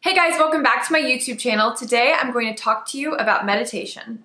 Hey guys, welcome back to my YouTube channel. Today I'm going to talk to you about meditation.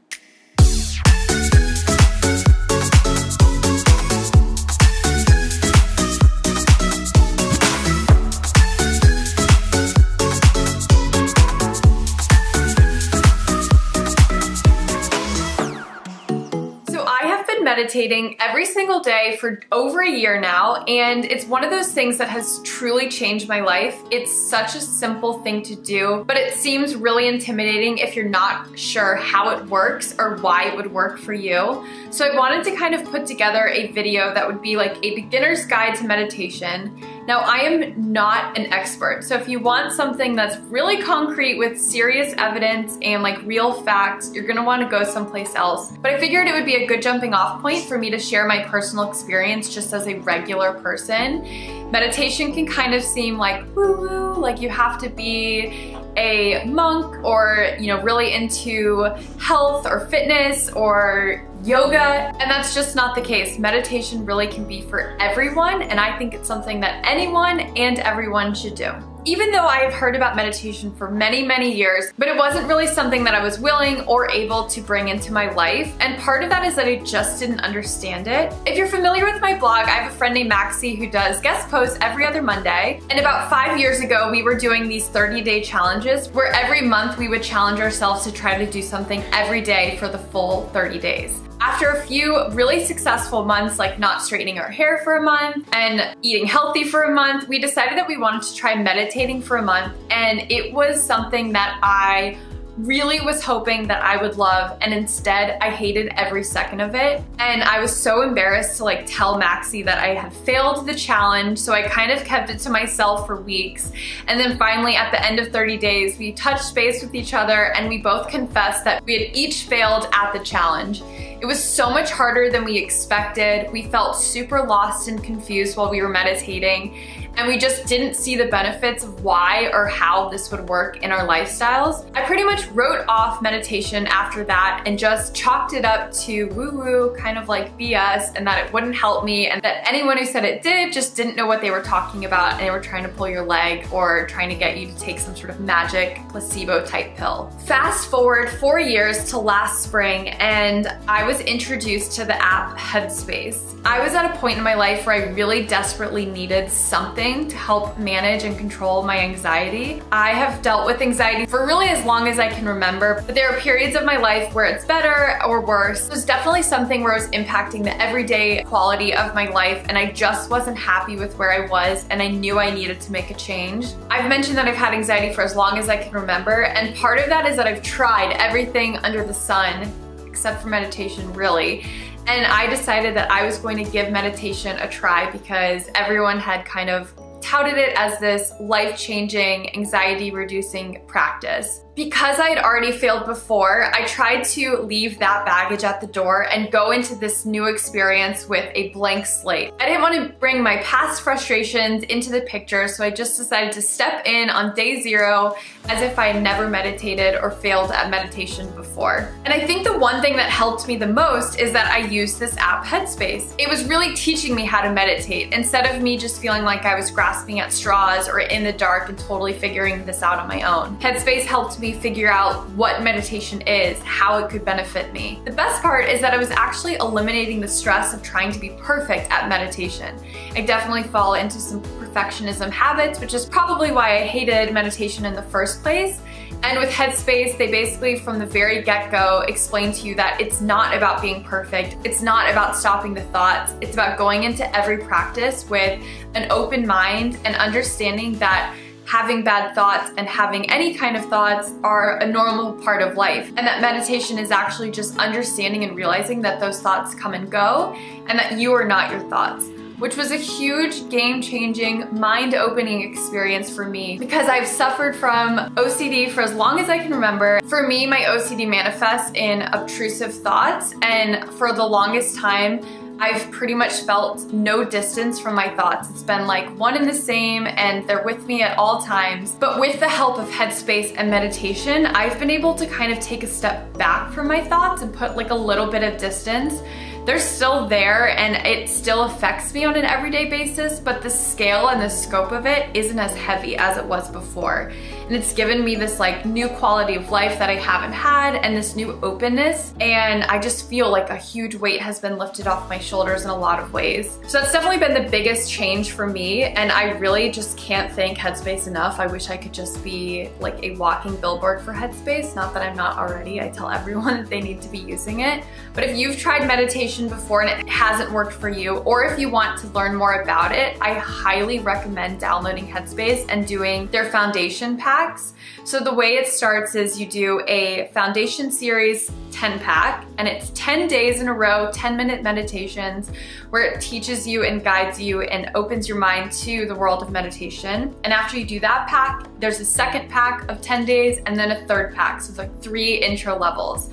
Meditating every single day for over a year now, and it's one of those things that has truly changed my life. It's such a simple thing to do, but it seems really intimidating if you're not sure how it works or why it would work for you. So I wanted to kind of put together a video that would be like a beginner's guide to meditation. Now, I am not an expert, so if you want something that's really concrete with serious evidence and like real facts, you're gonna wanna go someplace else. But I figured it would be a good jumping off point for me to share my personal experience just as a regular person. Meditation can kind of seem like woo-woo, like you have to be a monk or, you know, really into health or fitness or yoga, and that's just not the case. Meditation really can be for everyone, and I think it's something that anyone and everyone should do. Even though I have heard about meditation for many, many years, but it wasn't really something that I was willing or able to bring into my life, and part of that is that I just didn't understand it. If you're familiar with my blog, I have a friend named Maxie who does guest posts every other Monday, and about 5 years ago, we were doing these 30-day challenges where every month we would challenge ourselves to try to do something every day for the full 30 days. After a few really successful months, like not straightening our hair for a month and eating healthy for a month, we decided that we wanted to try meditating for a month, and it was something that I really was hoping that I would love, and instead I hated every second of it. And I was so embarrassed to like tell Maxie that I had failed the challenge, so I kind of kept it to myself for weeks. And then finally at the end of 30 days, we touched base with each other and we both confessed that we had each failed at the challenge. It was so much harder than we expected. We felt super lost and confused while we were meditating, and we just didn't see the benefits of why or how this would work in our lifestyles. I pretty much wrote off meditation after that and just chalked it up to woo-woo, kind of like BS, and that it wouldn't help me, and that anyone who said it did just didn't know what they were talking about, and they were trying to pull your leg or trying to get you to take some sort of magic placebo type pill. Fast forward 4 years to last spring, and I was introduced to the app Headspace. I was at a point in my life where I really desperately needed something to help manage and control my anxiety. I have dealt with anxiety for really as long as I can remember, but there are periods of my life where it's better or worse. It was definitely something where it was impacting the everyday quality of my life, and I just wasn't happy with where I was, and I knew I needed to make a change. I've mentioned that I've had anxiety for as long as I can remember, and part of that is that I've tried everything under the sun, except for meditation, really. And I decided that I was going to give meditation a try because everyone had kind of touted it as this life-changing, anxiety-reducing practice. Because I had already failed before, I tried to leave that baggage at the door and go into this new experience with a blank slate. I didn't want to bring my past frustrations into the picture, so I just decided to step in on day 0 as if I had never meditated or failed at meditation before. And I think the one thing that helped me the most is that I used this app Headspace. It was really teaching me how to meditate instead of me just feeling like I was grasping at straws or in the dark and totally figuring this out on my own. Headspace helped me figure out what meditation is, how it could benefit me. The best part is that I was actually eliminating the stress of trying to be perfect at meditation. I definitely fall into some perfectionism habits, which is probably why I hated meditation in the first place. And with Headspace, they basically from the very get-go explain to you that it's not about being perfect, it's not about stopping the thoughts, it's about going into every practice with an open mind and understanding that having bad thoughts and having any kind of thoughts are a normal part of life, and that meditation is actually just understanding and realizing that those thoughts come and go and that you are not your thoughts, which was a huge game-changing, mind-opening experience for me because I've suffered from OCD for as long as I can remember. For me, my OCD manifests in obtrusive thoughts, and for the longest time, I've pretty much felt no distance from my thoughts. It's been like one and the same, and they're with me at all times. But with the help of Headspace and meditation, I've been able to kind of take a step back from my thoughts and put like a little bit of distance. They're still there and it still affects me on an everyday basis, but the scale and the scope of it isn't as heavy as it was before. and it's given me this like new quality of life that I haven't had and this new openness, and I just feel like a huge weight has been lifted off my shoulders in a lot of ways. So that's definitely been the biggest change for me, and I really just can't thank Headspace enough. I wish I could just be like a walking billboard for Headspace. Not that I'm not already. I tell everyone that they need to be using it. But if you've tried meditation before and it hasn't worked for you, or if you want to learn more about it, I highly recommend downloading Headspace and doing their foundation packs. So the way it starts is you do a foundation series 10-pack, and it's 10 days in a row, 10-minute meditations where it teaches you and guides you and opens your mind to the world of meditation. And after you do that pack, there's a second pack of 10 days and then a third pack. So it's like 3 intro levels.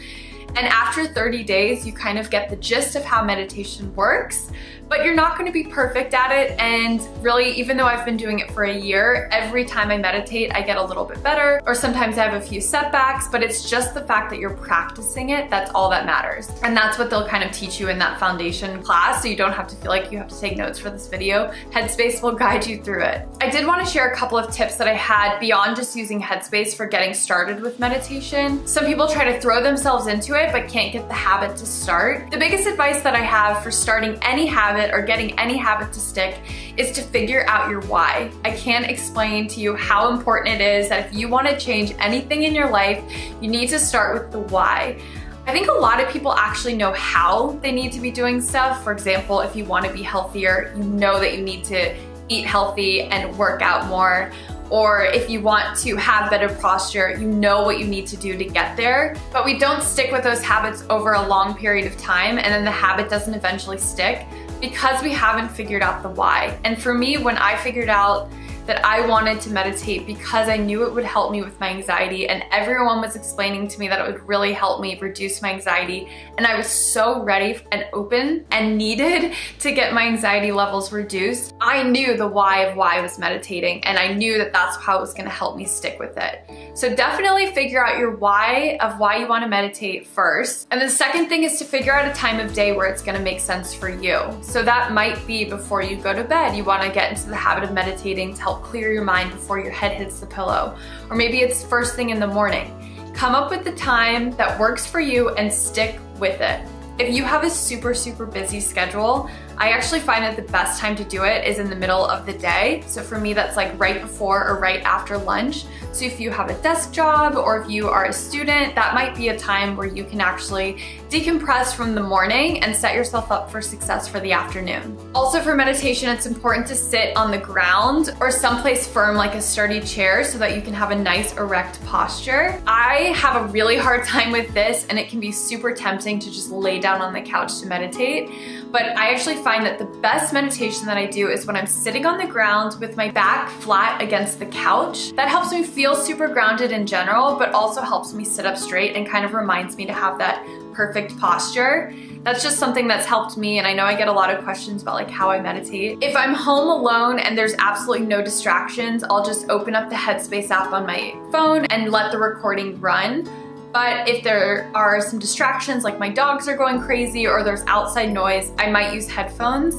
And after 30 days, you kind of get the gist of how meditation works, but you're not going to be perfect at it. And really, even though I've been doing it for a year, every time I meditate, I get a little bit better, or sometimes I have a few setbacks, but it's just the fact that you're practicing it. That's all that matters. And that's what they'll kind of teach you in that foundation class. So you don't have to feel like you have to take notes for this video. Headspace will guide you through it. I did want to share a couple of tips that I had beyond just using Headspace for getting started with meditation. Some people try to throw themselves into it, but can't get the habit to start. The biggest advice that I have for starting any habit or getting any habit to stick is to figure out your why. I can't explain to you how important it is that if you want to change anything in your life, you need to start with the why. I think a lot of people actually know how they need to be doing stuff. For example, if you want to be healthier, you know that you need to eat healthy and work out more. Or if you want to have better posture, you know what you need to do to get there. But we don't stick with those habits over a long period of time, and then the habit doesn't eventually stick because we haven't figured out the why. And for me, when I figured out that I wanted to meditate because I knew it would help me with my anxiety, and everyone was explaining to me that it would really help me reduce my anxiety, and I was so ready and open and needed to get my anxiety levels reduced, I knew the why of why I was meditating, and I knew that that's how it was going to help me stick with it. So definitely figure out your why of why you want to meditate first. And the second thing is to figure out a time of day where it's going to make sense for you. So that might be before you go to bed. You want to get into the habit of meditating to help clear your mind before your head hits the pillow. Or maybe it's first thing in the morning. Come up with the time that works for you and stick with it. If you have a super busy schedule, I actually find that the best time to do it is in the middle of the day. So for me, that's like right before or right after lunch. So if you have a desk job or if you are a student, that might be a time where you can actually decompress from the morning and set yourself up for success for the afternoon. Also for meditation, it's important to sit on the ground or someplace firm like a sturdy chair so that you can have a nice erect posture. I have a really hard time with this, and it can be super tempting to just lay down on the couch to meditate. But I actually find that the best meditation that I do is when I'm sitting on the ground with my back flat against the couch. That helps me feel super grounded in general, but also helps me sit up straight and kind of reminds me to have that perfect posture. That's just something that's helped me, and I know I get a lot of questions about like how I meditate. If I'm home alone and there's absolutely no distractions, I'll just open up the Headspace app on my phone and let the recording run. But if there are some distractions, like my dogs are going crazy or there's outside noise, I might use headphones.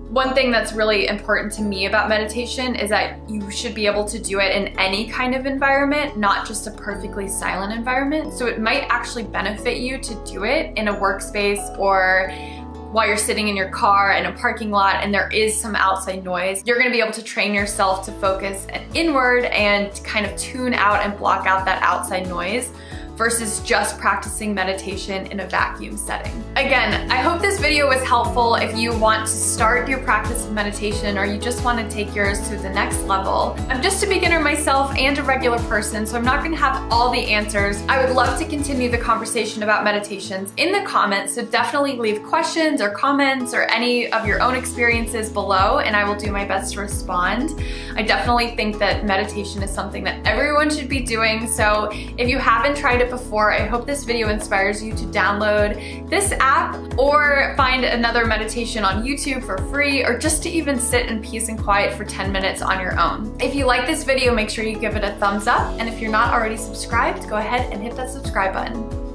One thing that's really important to me about meditation is that you should be able to do it in any kind of environment, not just a perfectly silent environment. So it might actually benefit you to do it in a workspace or while you're sitting in your car in a parking lot and there is some outside noise. You're gonna be able to train yourself to focus inward and kind of tune out and block out that outside noise, versus just practicing meditation in a vacuum setting. Again, I hope this video was helpful if you want to start your practice of meditation or you just want to take yours to the next level. I'm just a beginner myself and a regular person, so I'm not going to have all the answers. I would love to continue the conversation about meditations in the comments, so definitely leave questions or comments or any of your own experiences below, and I will do my best to respond. I definitely think that meditation is something that everyone should be doing, so if you haven't tried it before, I hope this video inspires you to download this app or find another meditation on YouTube for free, or just to even sit in peace and quiet for 10 minutes on your own. If you like this video, make sure you give it a thumbs up, and if you're not already subscribed, go ahead and hit that subscribe button.